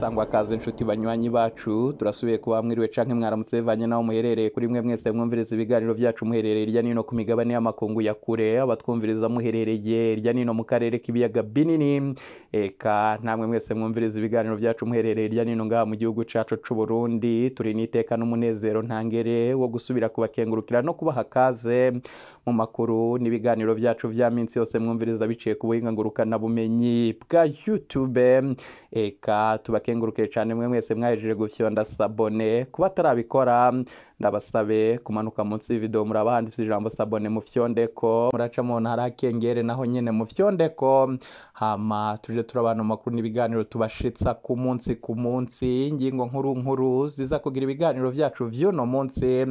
sangwa kaze inshuti banywanyi bacu turasubiye kuba mwiriwe canke mwaramutse bivanye naho muherereye kuri mwe mwese mwumviriza ibiganiro vyacu muherereye irya nino ku migabane y'amakungu ya kure abatwumviriza muherereye irya nino mu karere k'ibiyaga binini eka namwe mwese mwumviriza ibiganiro vyacu muherereye irya nino ngaha mu gihugu cacu c'u Burundi turi n'iteka n'umunezero ntangere wo gusubira kubakengurukira no kubaha kaze mu makuru n'ibiganiro vyacu vya minsi yose mwumviriza biciye ku buhinga ngurukana bumenyi bwa YouTube eka tubakengurukiye cyane mwe mwese mwahejeje gufyonda sabone kuba tarabikora ndabasabe kumanuka munsi y'video muraba handitse ijambo sabone mufyondeko muraca mu ntara kengere naho nyene mufyondeko hama tuje turabana makuru n'ibiganiro tubashitsa ku munsi ingingo nkuru ziza kugira ibiganiro vyacu vy'uno munsi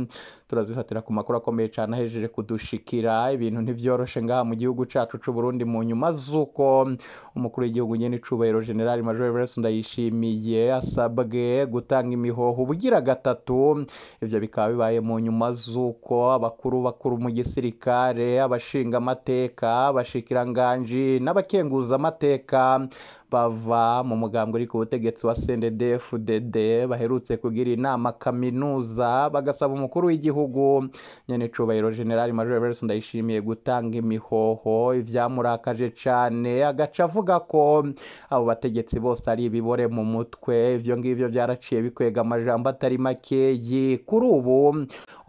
turazifatira ku makuru akomeye cyane ahejeje kudushikira ibintu ntivyoroshe ngaha mu gihugu cacu c'u Burundi mu nyuma zuko umukuru w'igihugu nyene icubahiro General Major Everest Ndayishimiye asabwe gutanga imihoho ubugira gatatu ivyo bikaba bibaye mu nyuma zuko abakuru mu gisirikare abashinga amateka abashikiranganji n'abakenguza amateka bava mu mugambwe uri ku butegetsi wa CNDD-FDD baherutse kugira inama kaminuza bagasaba umukuru w'igihugu nyene cubahiro General Major Everest Ndayishimiye gutanga imihoho ivyamurakaje cane agaca avuga ko abo bategetsi bose ari ibibore mu mutwe ivyo ngivyo vyaraciye bikwega amajambo atari makeyi kuri ubu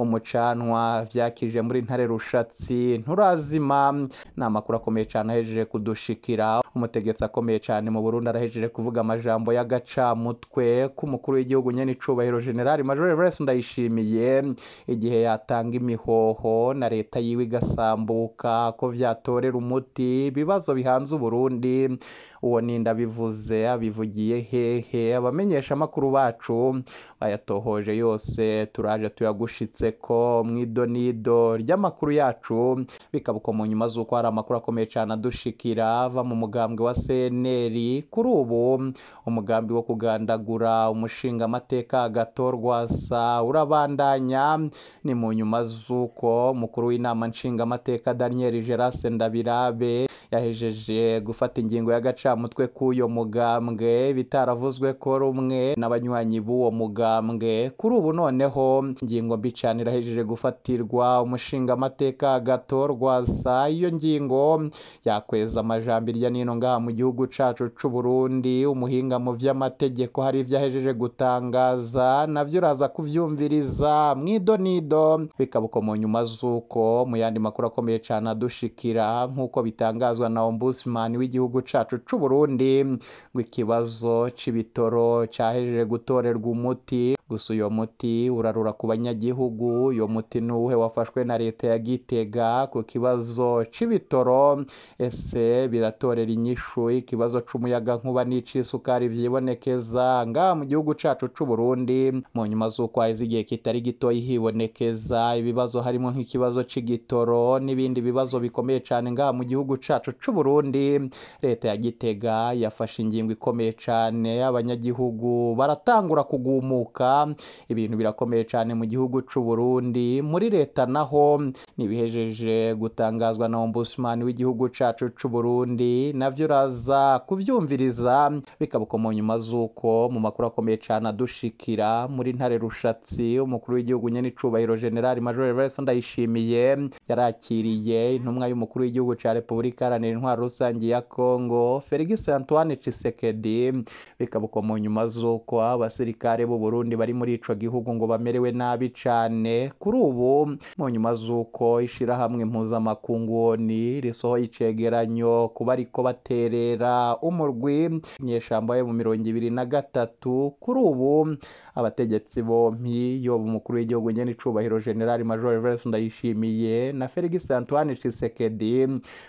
umucanwa vyakije muri ntare rushatsi nturazima n'amakuru akomeye cane ahejeje kudushikira umutegetsi akomeye cane mu Burundi arahejeje kuvuga amajambo y'agacamutwe k'umukuru w'igihugu nyene icubahiro General Major Everest Ndayishimiye igihe yatanga imihoho na leta yiwe igasambuka ko vyatorera umuti ibibazo bihanze Burundi uwo ninda bivuze abivugiye hehe abamenyesha makuru bacu bayatohoje yose turaje tuyagushitse ko mwidonido ry'amakuru yacu bikabuko mu nyuma zuko hari amakuru akomeye cyane adushikira ava mu mugambwe wa CNL kuri ubu umugambi wo kugandagura umushinga amateka agatorwa sa urabandanya ni mu nyuma zuko mukuru w'inama nshinga amateka Daniel Gerase Ndabirabe yahejeje gufata ingingo y'agacamutwe k'uyo mugambwe bitaravuzwe ko rumwe n'abanywanyi b'uwo mugambwe kuri ubu noneho ingingo mbi cyane irahejeje gufatirwa umushinga amateka agatorwa sa iyo ngingo yakweza amajambo irya nino ngaha mu gihugu cacu c'u Burundi umuhinga mu vy'amategeko hari ivyo ahejeje gutangaza navyo uraza kuvyumviriza mwidonido bikabuko mu nyuma zuko mu yandi makuru akomeye cyane adushikira nk'uko bitangazwa na ombudsman w'igihugu cacu c'u Burundi ngo ikibazo c'ibitoro cahejeje gutorerwa umuti gusa uyo muti urarura ku banyagihugu uyo muti nuwe wafashwe na leta ya Gitega ku kibazo c'ibitoro ese biratorera inyishu ikibazo c'umuyaga nkuba n'icisukari vyibonekeza ngaha mu gihugu cacu c'u Burundi mu nyuma zuko haheze igihe kitari gitoyi hibonekeza ibibazo harimo nk'ikibazo c'igitoro n'ibindi bibazo bikomeye cane ngaha mu gihugu cacu c'u Burundi leta ya Gitega yafashe ingingo ikomeye cane abanyagihugu baratangura kugumuka ibintu birakomeye cane mu gihugu c'u Burundi muri leta naho nibihejeje gutangazwa na ombudsman w'igihugu cacu c'u Burundi navyo uraza kuvyumviriza bikabuko mu nyuma zuko mu makuru akomeye cane adushikira muri ntare rushatsi umukuru w'igihugu nyene icubahiro General Major Everest Ndayishimiye yarakiriye intumwa y'umukuru w'igihugu ca Republika Iharanira Intwaro Rusangi ya Kongo Felix Antoine Tshisekedi bikabuko mu nyuma zuko abasirikare b'u Burundi bari muri ico gihugu ngo bamerewe nabi cane kuri ubu mu nyuma zuko ishirahamwe mpuzamakungu ONU risohoye icegeranyo kuba ariko baterera umurwi nyeshamba yo mu 2023 kuri ubu abategetsi bompi yo umukuru w'igihugu nyene icubahiro General Major Everest Ndayishimiye na Felix Antoine Tshisekedi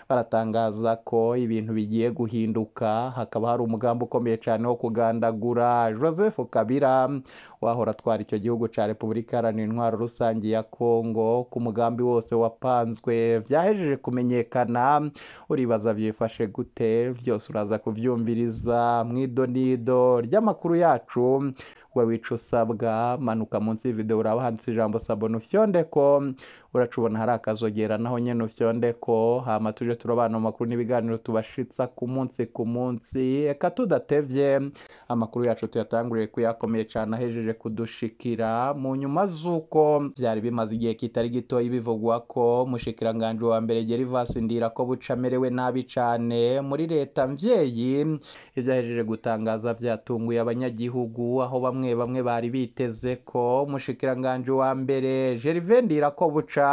baratangaza ko ibintu bigiye guhinduka hakaba hari umugambi ukomeye cyane wo kugandagura Joseph Kabila wahora atwara icyo gihugu ca Republika Iharanira Intwaro Rusangi ya Kongo ku mugambi wose wapanzwe vyahejeje kumenyekana uribaza vyifashe gute vyose uraza kuvyumviriza mwidonido ry'amakuru yacu we wica usabwa manuka munsi y'video uraba handitse ijambo sabone ufyondeko uracubona hari akazogera naho nyene ufyondeko hama tuje turabana mu makuru n'ibiganiro tubashitsa ku munsi eka tudatevye amakuru yacu tuyatanguriye kuyakomeye cane ahejeje kudushikira mu nyuma z'uko vyari bimaze igihe kitari gitoyi bivugwa ko mushikiranganje wa mbere Gervas Ndirakobuca amerewe nabi cane muri leta mvyeyi. Ivyo ahejeje gutangaza vyatunguye abanyagihugu aho bamwe bamwe bari biteze ko umushikiranganje wa mbere Gervais Ndirakobuca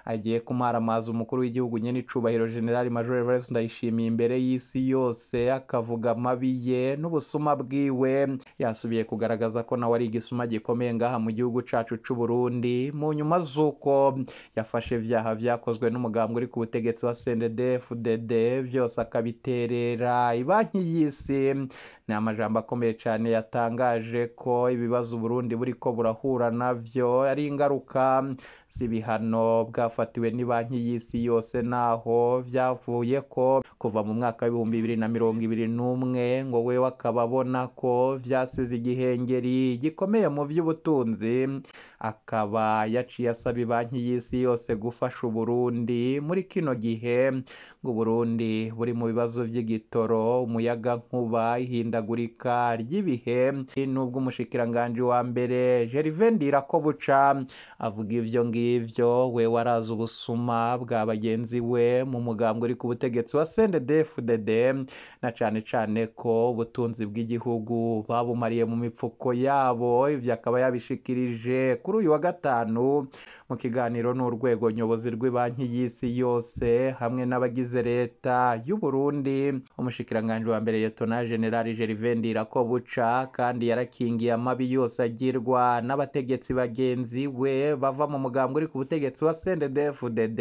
agiye kumaramaza umukuru w'igihugu nyene icubahiro General Major Evariste Ndayishimiye imbere y'isi yose akavuga amabi ye n'ubusuma bwiwe. Yasubiye kugaragaza ko nawe ari igisuma gikomeye ngaha mu gihugu cacu c'u Burundi mu nyuma z'uko yafashe vyaha vyakozwe n'umugambwe uri ku butegetsi wa CNDD-FDD vyose akabiterera ibanki y'isi. Ni amajambo akomeye cane yatangaje ko ibibazo Burundi buriko burahura navyo ari ingaruka z'ibihano bwafatiwe n'ibanki y'isi yose naho vyavuye ko kuva mu mwaka w'2021 ngo wewe akaba abona ko vyasize igihengeri gikomeye mu vy'ubutunzi. Akaba yaciye asaba ibanki y'isi yose gufasha Uburundi muri kino gihe ngo Burundi buri mu bibazo vy'igitoro, umuyaga nkuba, ihindagurika ry'ibihe. Nubwo umushikiranganje wa mbere Gervais Ndirakobuca avuga ivyo ngivyo, wewe arazi ubusuma bwa bagenzi we mu mugambwe uri ku butegetsi wa CNDD-FDD na cane cane ko ubutunzi bw'igihugu babumariye mu mifuko yabo. Ivyo akaba yabishikirije kuri uyu wa gatanu mu kiganiro n'urwego nyobozi rw'ibanki y'isi yose hamwe n'abagize leta y'u Burundi. Umushikiranganje wa mbere Lieutenant General Gervais Ndirakobuca kandi yarakingiye amabi yose agirwa n'abategetsi bagenzi we bava mu mugambwe uri ku butegetsi wa CNDD-FDD.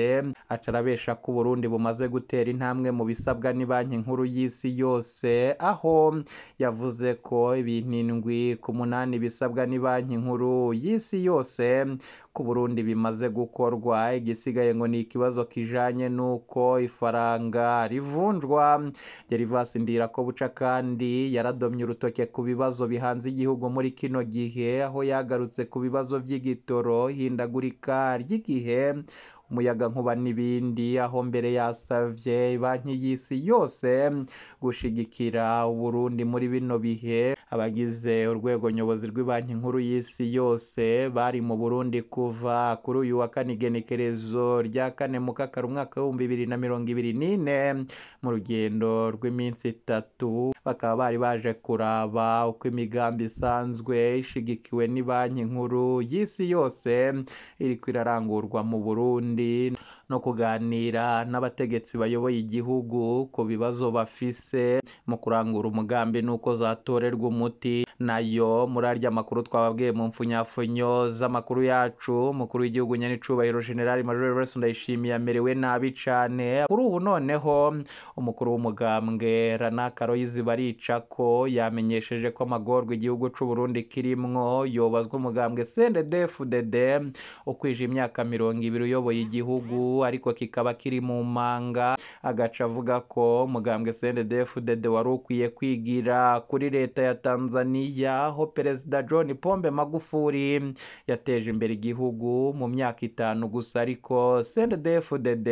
Aca arabesha ko Burundi bumaze gutera intambwe mu bisabwa n'ibanki nkuru y'isi yose, aho yavuze ko ibintu 7 ku 8 bisabwa n'ibanki nkuru y'isi yose ku Burundi bimaze gukorwa. Igisigaye ngo ni ikibazo kijanye nuko ifaranga rivunjwa. Gervas Ndirakobuca kandi yaradomye urutoke ku bibazo bihanze igihugu muri kino gihe, aho yagarutse ku bibazo vy'igitoro, hindagurika ry'igihe, umuyaga nkuba n'ibindi, aho mbere yasavye banki y'isi yose gushigikira Uburundi muri bino bihe. Abagize urwego nyobozi rw'ibanki nkuru y'isi yose bari mu Burundi kuva kuri uyu wa kane igenekerezo rya 4 Mukakara umwaka w'2024 mu rugendo rw'iminsi 3. Bakaba bari baje kuraba uko imigambi isanzwe ishigikiwe n'ibanki nkuru y'isi yose iriko irarangurwa mu Burundi no kuganira n'abategetsi bayoboye igihugu ku bibazo bafise mu kurangura umugambi nuko zatorerwa umuti. Nayo muri arya makuru twababwiye mu mfunyafunyo z'amakuru yacu, umukuru w'igihugu nyene icubahiro General Major Evariste Ndayishimiye amerewe nabi cane. Kuri ubu noneho umukuru w'umugambwe Ranaka Aloys Baricako yamenyesheje ko amagorwa igihugu c'u Burundi kirimwo yobazwa umugambwe CNDD-FDD ukwije imyaka 20 uyoboye igihugu ariko kikaba kiri mu manga. Agaca avuga ko umugambwe CNDD-FDD wari ukwiye kwigira kuri leta ya Tanzania, aho Perezida John Pombe Magufuli yateje imbere igihugu mu myaka 5 gusa, ariko CNDD-FDD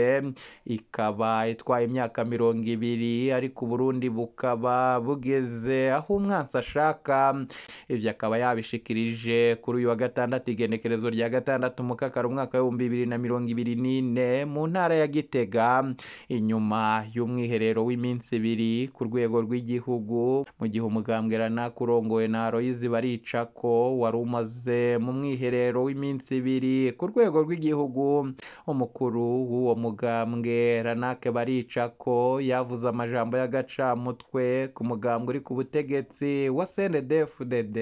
ikaba itwaye imyaka 20 ariko Burundi bukaba bugeze aho umwansi ashaka. Ivyo akaba yabishikirije kuri uyu wa gatandatu igenekerezo rya 6 Mukakara umwaka w'2024 mu ntara ya Gitega, inyuma y'umwiherero w'iminsi 2 ku rwego rw'igihugu, mu gihe umugambwe Ranaka urongowe na Aloys Baricako wari umaze mu mwiherero w'iminsi 2 ku rwego rw'igihugu. Umukuru w'uwo mugambwe Ranaka Baricako yavuze amajambo y'agacamutwe ku mugambwe uri ku butegetsi wa CNDD-FDD.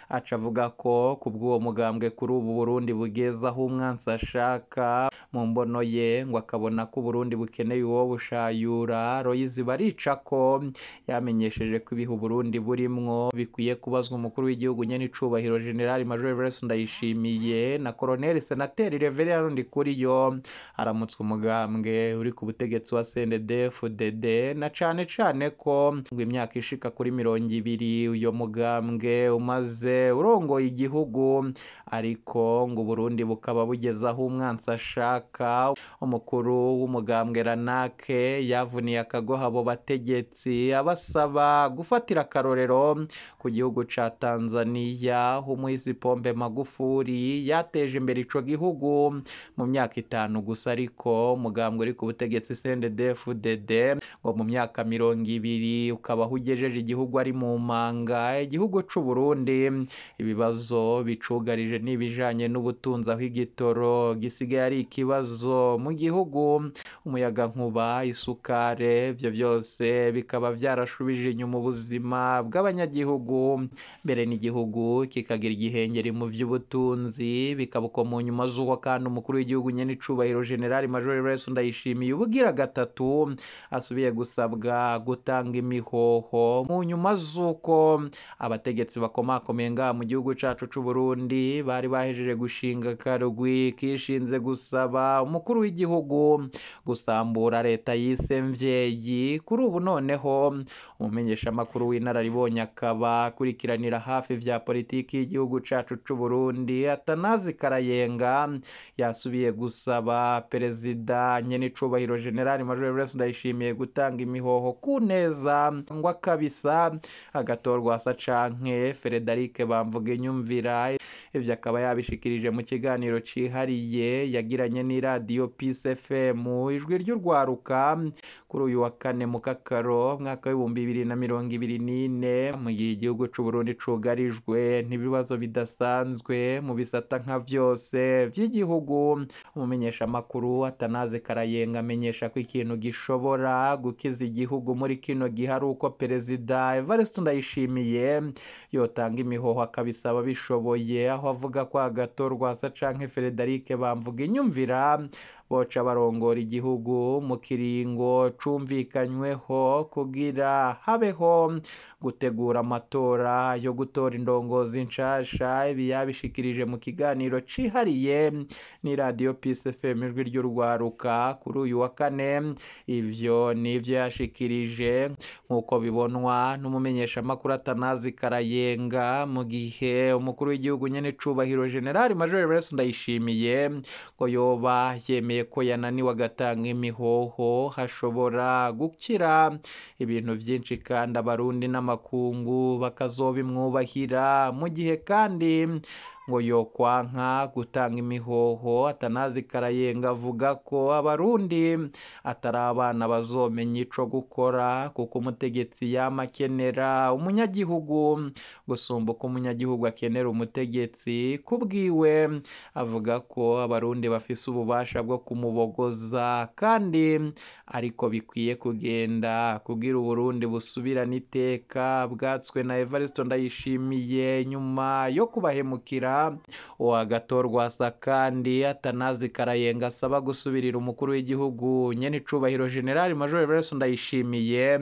Aca avuga ko kubw'uwo mugambwe kuri ubu Burundi bugeze aho umwansi ashaka. Mu mbono ye ngo akabona ko Burundi bukeneye uwo bushayura. Aloys Baricako yamenyesheje ko ibihe Burundi burimwo bikwiye kubazwa umukuru w'igihugu nyene icubahiro General Major Evariste Ndayishimiye na Colonel Senateri Reverend Ndikuriyo aramutswe umugambwe uri ku butegetsi wa CNDD-FDD, na cane cane ko ngo imyaka ishika kuri 20 uyo mugambwe umaze urongoye igihugu, ariko ngo Burundi bukaba bugeze aho umwansi ashaka. mwaka umukuru w'umugambwe ranake yavuniye akagoha abo bategetsi abasaba gufatira akarorero ku gihugu ca Tanzania umuhisi Pombe Magufuli yateje imbere ico gihugu mu myaka 5 gusa, ariko umugambwe uri ku butegetsi CNDD-FDD ngo mu myaka 20 ukaba ugejeje igihugu ari mu manga. Igihugu c'u Burundi ibibazo bicugarije n'ibijanye n'ubutunzi, aho igitoro gisigaye ari ikibazo mu gihugu, umuyaga nkuba, isukare, ivyo byose bikaba vyarashubije inyuma ubuzima bw'abanyagihugu, mbere n'igihugu kikagira igihengeri mu vy'ubutunzi, bikaba uko mu nyuma z'uko kandi umukuru w'igihugu nyene icubahiro General Major Evariste Ndayishimiye ubugira gatatu asubiye gusabwa gutanga imihoho mu nyuma z'uko abategetsi bakomakomeye ngaha mu gihugu cacu c'u Burundi bari bahejeje gushinga akarwi kishinze gusaba umukuru w'igihugu gusambura leta yise mvyeyi. Kuri ubu noneho umumenyeshamakuru w'inararibonye akaba akurikiranira hafi vya politiki y'igihugu cacu c'u Burundi Atanazi Karayenga yasubiye gusaba perezida nyene icubahiro General Major Evariste Ndayishimiye gutanga imihoho ku neza ngo akabisa agatorwa asa canke Frederic Bamvuginyumvira. Ivyo akaba yabishikirije mu kiganiro cihariye yagiranye n'iradiyo Peace FM ijwi ry'urwaruka kuri uyu wa 4 mu Kakaro mwaka w'2024 mu gihe igihugu c'u Burundi cugarijwe n'ibibazo bidasanzwe mu bisata nka vyose vy'igihugu. Umumenyeshamakuru Atanazi Karayenga amenyesha ko ikintu gishobora gukiza igihugu muri kino gihe ari uko perezida Evariste Ndayishimiye yotanga imihoho akabisaba bishoboye, aho avuga ko agatorwa asa canke Frederic Bamvuginyumvira boca barongora igihugu mu kiringo cumvikanyweho kugira habeho gutegura amatora yo gutora indongozi nshasha. Ibi yabishikirije mu kiganiro cihariye n'iradiyo Peace FM ijwi ry'urwaruka kuri uyu wa 4. Ivyo nivyo yashikirije nk'uko bibonwa n'umumenyeshamakuru Atanazi Karayenga mu gihe umukuru w'igihugu nyene icubahiro General Major Evariste Ndayishimiye ngo yoba yemeye ko yananiwe agatanga imihoho hashobora gukira ibintu vyinshi kandi abarundi n'amakungu bakazobimwubahira, mu gihe kandi ngo yokwanka gutanga imihoho. Atanazi Karayenga avuga ko abarundi atari abana bazomenya ico gukora, kuko umutegetsi yama akenera umunyagihugu gusumba uko umunyagihugu akenera umutegetsi. Kubwiwe avuga ko abarundi bafise ububasha bwo kumubogoza kandi ariko bikwiye kugenda kugira Uburundi busubirane iteka bwatswe na Evariste Ndayishimiye nyuma yo kubahemukira. Agatorwa asa kandi Atanazi Karayenga asaba gusubirira umukuru w'igihugu nyene icubahiro General Major Evariste Ndayishimiye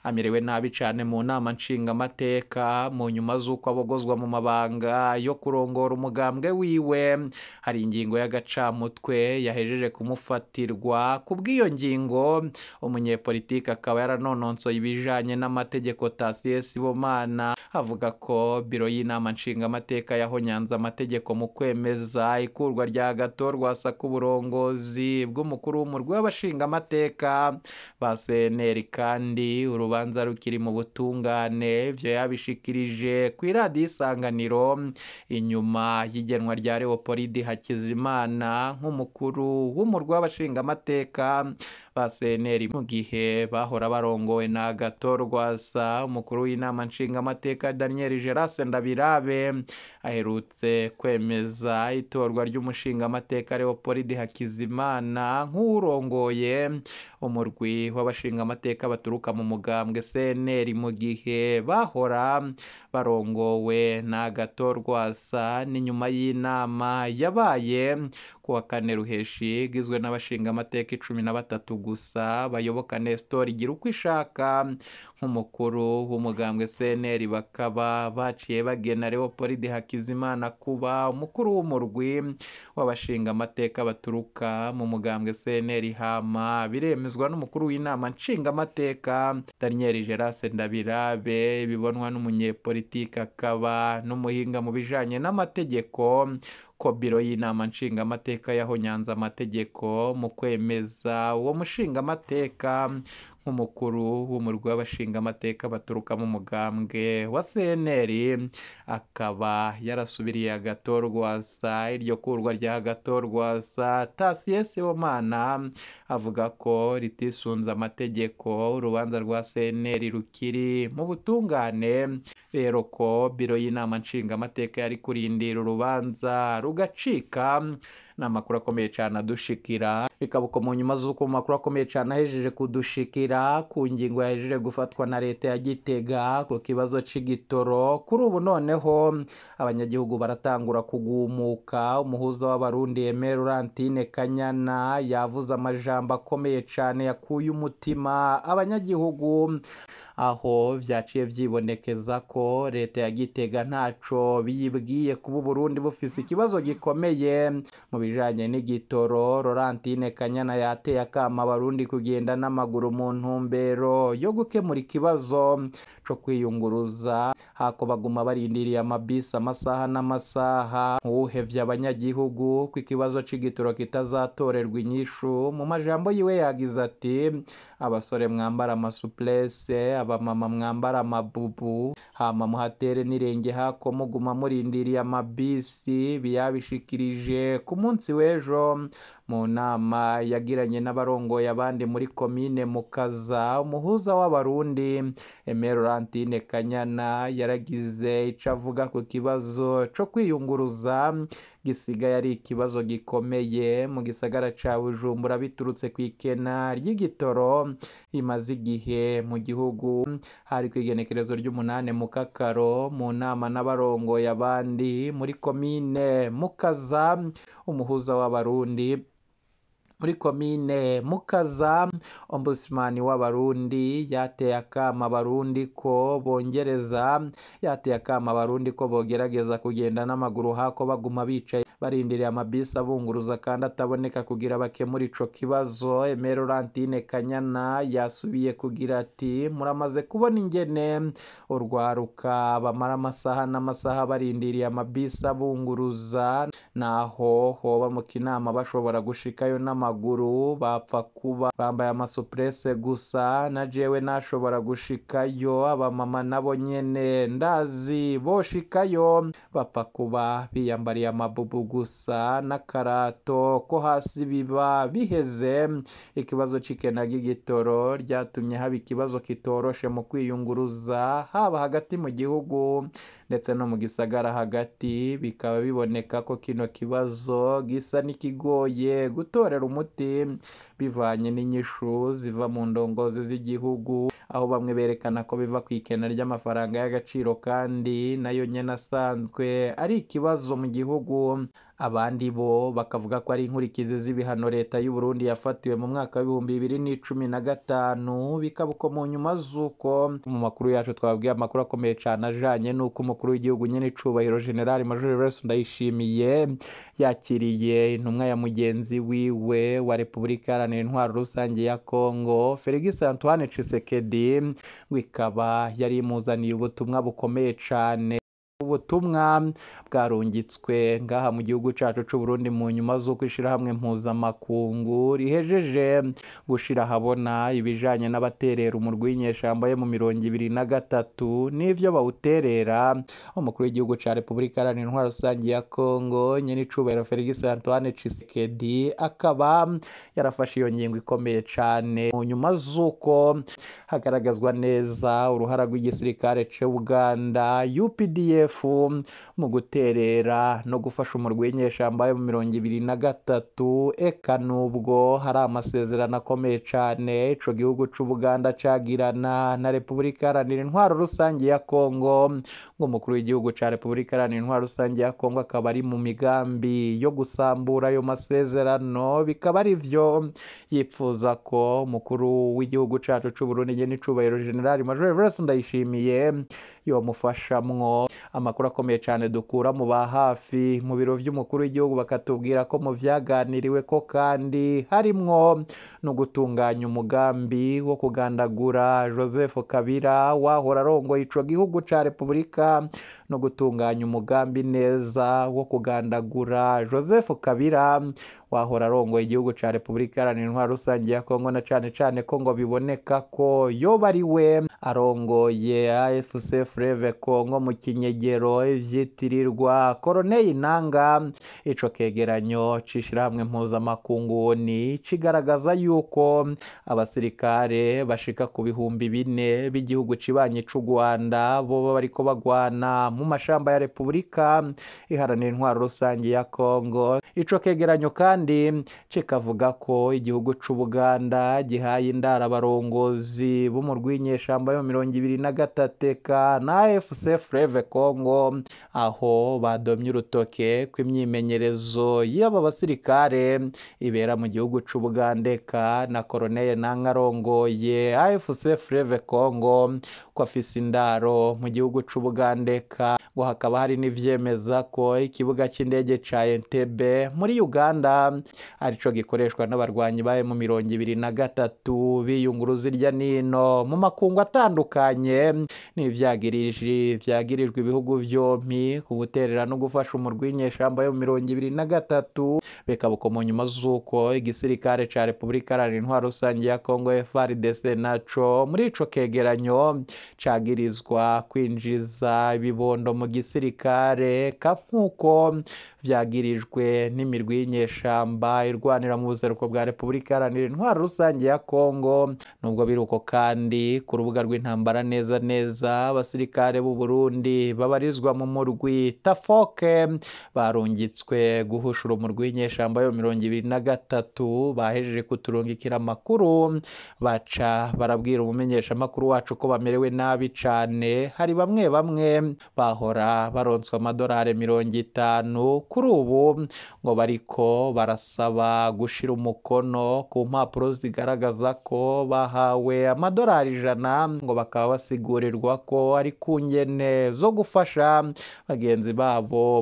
amerewe nabi cane mu nama nshingamateka mu nyuma z'uko abogozwa mu mabanga yo kurongora umugambwe wiwe. Hari ingingo y'agacamutwe yahejeje kumufatirwa. Kubw'iyo ngingo umunyepolitiki akaba yaranononsoye ibijanye n'amategeko Tasiye Sibomana avuga ko biro y'inama nshingamateka yahonyanze amategeko mu kwemeza ikurwa rya Agatorwa asa ku burongozi bw'umukuru w'umurwi w'abashingamateka ba CNL, kandi urubanza rukiri mu butungane. Ivyo yabishikirije ku iradiyo Isanganiro inyuma y'igenwa rya Leopold Hakizimana nk'umukuru w'umurwi w'abashingamateka ba CNL, mu gihe bahora barongowe na Agatorwa asa. Umukuru w'inama nshingamateka Daniel Gerase Ndabirabe aherutse kwemeza itorwa ry'umushingamateka Leopold Hakizimana nk'urongoye umurwi w'abashingamateka baturuka mu mugambwe CNL, mu gihe bahora barongowe na Agatorwa asa. Ni nyuma y'inama yabaye ku wa 4 Ruheshi igizwe n'abashingamateka 13 gusa bayoboka Nestor Girukwishaka nk'umukuru w'umugambwe CNL, bakaba baciye bagena Leopold Hakizimana Hakizimana kuba umukuru w'umurwi w'abashinga amateka baturuka mu mugambwe CNL hama biremezwa n'umukuru w'inama nshinga amateka Daniel Gerase Ndabirabe bibonwa n'umunyepolitike akaba n'umuhinga mu bijanye n'amategeko ko biro y'inama nshinga amateka yahonyanze amategeko mu kwemeza uwo mushinga amateka nk'umukuru w'umurwi w'abashinga amateka baturuka mu mugambwe wa CNL akaba yarasubiriye Agathon-Rwasa. Iryo kurwa rya Agathon-Rwasa Thacien Sibomana avuga ko ritisunze amategeko, urubanza rwa CNL rukiri mu butungane, rero ko biro y'inama nshinga amateka yari kurindira urubanza rugacika. N'amakuru akomeye cyane adushikira, bikaba uko mu nyuma z'uko mu makuru akomeye cyane ahejeje kudushikira ku ngingo yahejeje gufatwa na leta ya Gitega ku kibazo c'igitoro. Kuri ubu noneho abanyagihugu baratangura kugumuka. Umuhuza w'abarundi Aimé Laurentine Kanyana yavuze amajambo akomeye cyane yakuye umutima abanyagihugu, aho vyaciye vyibonekeza ko leta ya Gitega ntaco biyibwiye kuba Burundi bufise ikibazo gikomeye mu bijanye n'igitoro. Laurentine Kanyana yateye akama abarundi kugenda n'amaguru mu ntumbero yo gukemura ikibazo co kwiyunguruza, hako baguma barindiriye amabisi amasaha n'amasaha. Uwuhevye abanyagihugu ko ikibazo c'igitoro kitazatorerwa inyishu, mu majambo yiwe yagize ati: abasore mwambara amasuplese, abamama mwambara amabubu, hama muhatere n'irenge hako muguma murindiriye amabisi. Biyabishikirije ku munsi w'ejo mu nama yagiranye n'abarongoye abandi muri komine Mukaza. Umuhuza w'abarundi Aimé Laurentine Kanyana yaragize ico avuga ku kibazo co kwiyunguruza gisigaye ari ikibazo gikomeye mu gisagara ca Bujumbura biturutse kw'ikena ry'igitoro imaze igihe mu gihugu. Hari kw'igenekerezo ry'umunane mu Kakaro mu nama n'abarongoye abandi muri komine Mukaza, umuhuza w'abarundi muri komine Mukaza, ombudsman w'abarundi yateye akama abarundi ko bogerageza kugenda n'amaguru hako baguma bicaye barindiriye amabisi abunguruza kandi ataboneka kugira bakemura ico kibazo. Aimé Laurentine Kanyana yasubiye kugira ati: muramaze kubona ingene urwaruka bamara amasaha n'amasaha barindiriye amabisi abunguruza, naho hoba mu kinama bashobora gushikayo n'amaguru, bapfa kuba bambaye amasuprese gusa. Na jewe nashobora gushikayo, abamama nabo nyene ndazi boshikayo, bapfa kuba biyambariye amabubu gusa n'akarato ko hasi biba biheze. Ikibazo c'ikena ry'igitoro ryatumye haba ikibazo kitoroshe mu kwiyunguruza, haba hagati mu gihugu ndetse no mu gisagara hagati. Bikaba biboneka ko kino kibazo gisa n'ikigoye gutorera umuti bivanye n'inyishu ziva mu ndongozi z'igihugu, aho bamwe berekana ko biva kw'ikena ry'amafaranga y'agaciro kandi nayo nyene asanzwe ari ikibazo mu gihugu. Abandi bo bakavuga ko ari inkurikizi z'ibihano leta y'u Burundi yafatiwe mu mwaka w'2015. Bikaba uko mu nyuma z'uko mu makuru yacu twabwiye amakuru akomeye cyane ajanye n'uko umukuru w'igihugu nyene icubahiro General Major Evariste Ndayishimiye yakiriye intumwa ya mugenzi wiwe wa Repubulika Iharanira Intwaro Rusange ya Kongo Félix Antoine Tshisekedi, wikaba yari imuzaniye ubutumwa bukomeye cane. Ubutumwa bwarungitswe ngaha mu gihugu cacu c'u Burundi mu nyuma z'uko ishirahamwe mpuzamakungu rihejeje gushira habona ibijanye n'abaterera umurwi w'inyeshamba yo mu 2023 n'ivyo bawuterera. Umukuru w'igihugu ca Repubulika Iharanira Intwaro Rusange ya Kongo nyene icubahiro Félix Antoine Tshisekedi akaba yarafashe iyo ngingo ikomeye cane mu nyuma z'uko hagaragazwa neza uruhara rw'igisirikare c'Uganda UPDF mu guterera no gufasha umurwi w'inyeshamba yo mu 2023. Eka nubwo hari amasezerano akomeye cane ico gihugu c'Ubuganda cagirana na Repubulika Iharanira Intwaro Rusange ya Kongo, ngo umukuru w'igihugu ca Repubulika Iharanira Intwaro Rusange ya Kongo akaba ari mu migambi yo gusambura ayo masezerano. Bikaba ari vyo yipfuza ko umukuru w'igihugu cacu c'u Burundi nyene icubahiro General Major Evariste Ndayishimiye yomufashamwo, amakuru akomeye cyane dukura mu ba hafi mu biro by'umukuru w'igihugu bakatubwira ko mu vyaganiriwe ko kandi harimwo no gutunganya umugambi wo kugandagura Joseph Kabila wahora arongoye ico gihugu ca Repubulika no gutunganya umugambi neza wo kugandagura Joseph Kabila wahora arongoye igihugu ca Repubulika Iharanira Intwaro Rusange ya Kongo, na cane cane ko ngo biboneka ko yoba ari we arongoye AFC Fleuve Congo mu kinyegero ivyitirirwa Corneille Nangaa. Ico kegeranyo c'ishirahamwe mpuzamakungu ONU cigaragaza yuko abasirikare bashika ku bihumbi 4 b'igihugu cibanye c'u Rwanda boba bariko bagwana mu mashamba ya Repubulika Iharanira Intwaro Rusange ya Kongo. Ico kegeranyo kandi kikavuga ko igihugu c'u Buganda gihaye indara abarongozi bo mu rw'inyeshamba yo 23 na AFC Fleuve Congo, aho badomye urutoke kw'imyimenyerezo y'aba basirikare ibera mu gihugu c'u Buganda na Corneille Nangaa arongoye AFC Fleuve Congo ko afise indaro mu gihugu c'u Buganda. Ngo hakaba hari n'ivyemeza ko ikibuga c'indege ca Entebbe muri Uganda arico gikoreshwa n'abarwanyi bayo mu 23 biyunguruza irya nino mu makungu atandukanye, vyagirijwe ibihugu vyompi ku guterera no gufasha umurwinyeshamba yo mu 23 bekabuko mu nyuma z'uko igisirikare ca Repubulika Iharanira Intwaro Rusange ya Kongo FARDC naco muri ico kegeranyo cagirizwa kwinjiza ibibondo mu gisirikare nk'uko vyagirijwe n'imirwi y'inyeshamba irwanira mu buseruko bwa Repubulika Iharanira Intwaro Rusange ya Kongo. Nubwo biruko kandi ku rubuga rw'intambara neza neza abasirikare b'u Burundi babarizwa mu murwi Tafoke barungitswe guhushura umurwi w'inyeshamba yo 23 bahejeje kuturungikira amakuru baca barabwira umumenyesha makuru wacu ko bamerewe nabi cane. Hari bamwe bahora baronswa amadolari 50 kuri ubu ngo bariko barasaba gushira umukono ku mpapuro zigaragaza ko bahawe amadolari 100 ngo bakaba basigurirwa ko ari ku ngene zo gufasha bagenzi babo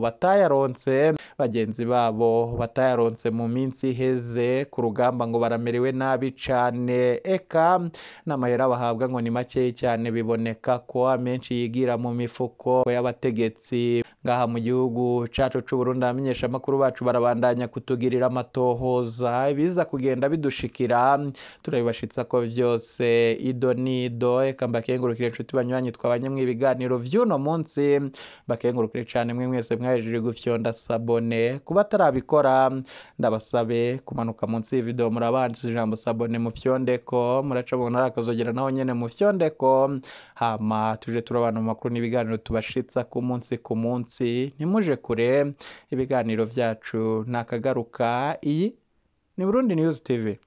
batayaronse mu minsi iheze ku rugamba. Ngo baramerewe nabi cane, eka n'amahera bahabwa ngo ni make cyane, biboneka ko amenshi yigira mu mifuko y'abategetsi ngaha mu gihugu cacu c'u Burundi. Abamenyesha makuru bacu barabandanya kutugirira amatohoza ibiza kugenda bidushikira, turabibashitsa ko vyose ido nido. Eka mbakengurukire inshuti banywanyi twabanye mu ibiganiro vy'uno munsi, mbakengurukire cane mwe mwese mwahejeje gufyonda sabone. Kuba tarabikora ndabasabe kumanuka munsi y'video murabanditse ijambo sabone mu fyondeko, muraca bona akazogera naho nyene mu fyondeko, hama tuje turabana mu makuru n'ibiganiro tubashitsa ku munsi. Ntimuje kure, ibiganiro vyacu nakagaruka. Iyi ni Burundi News TV.